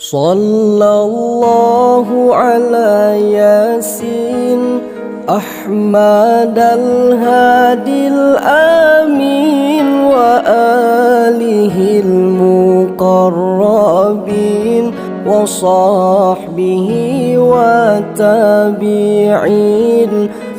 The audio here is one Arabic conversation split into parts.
صلى الله على ياسين أحمد الهادي الآمين وآله المقربين وصحبه والتابعين.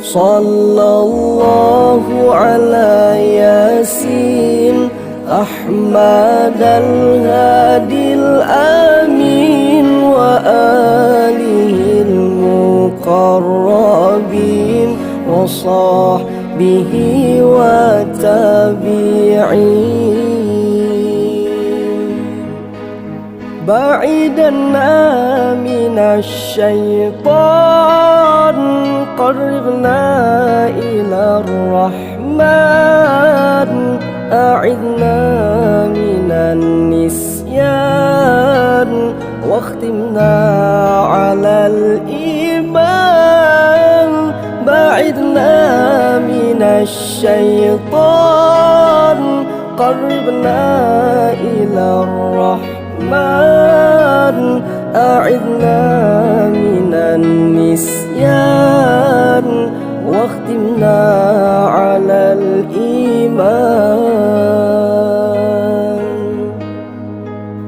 صلى الله على ياسين أحمد الهادي الآمين وآله المقربين وصحبه والتابعين. بعيدنا من الشيطان قربنا إلى الرحمن أعذنا من النسيان واختمنا على الإيمان. بعدنا من الشيطان قربنا إلى الرحمن أعذنا من النسيان واختمنا على الإيمان.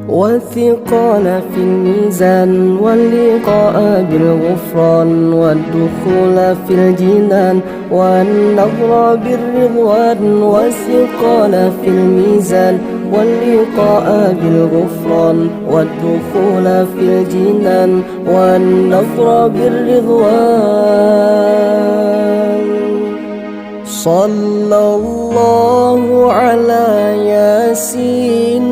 والثقال في الميزان واللقاء بالغفران والدخول في الجنان والنظر بالرضوان. والثقال في الميزان واللقاء بالغفران والدخول في الجنان والنظر بالرضوان. صلى الله على ياسين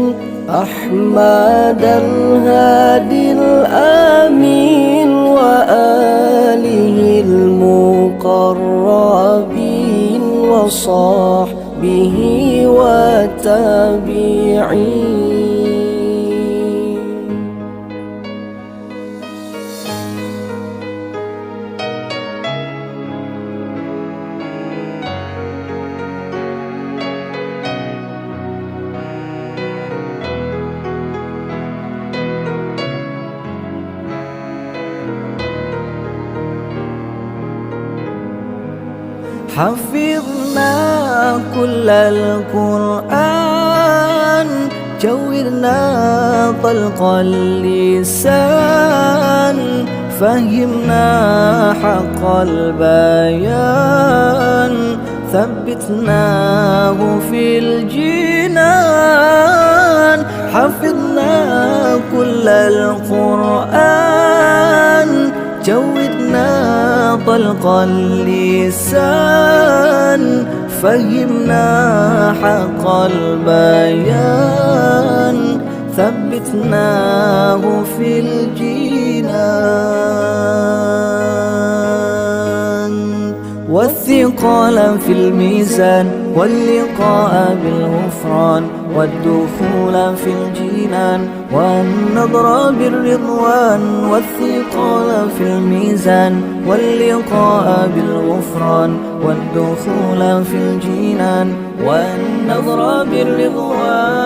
أحمد الهادي الآمين وآله المقربين وصحبه والتابعين. حفظنا كل القرآن جودنا طلق اللسان فهمنا حق البيان ثبتناه في الجنان. حفظنا كل القرآن جودنا طلق اللسان فهمنا حق البيان ثبتناه في الجنان. والثقال في الميزان واللقاء بالغفران والدخول في الجنان والنظر بالرضوان. والثقال في الميزان واللقاء بالغفران والدخول في الجنان والنظر بالرضوان.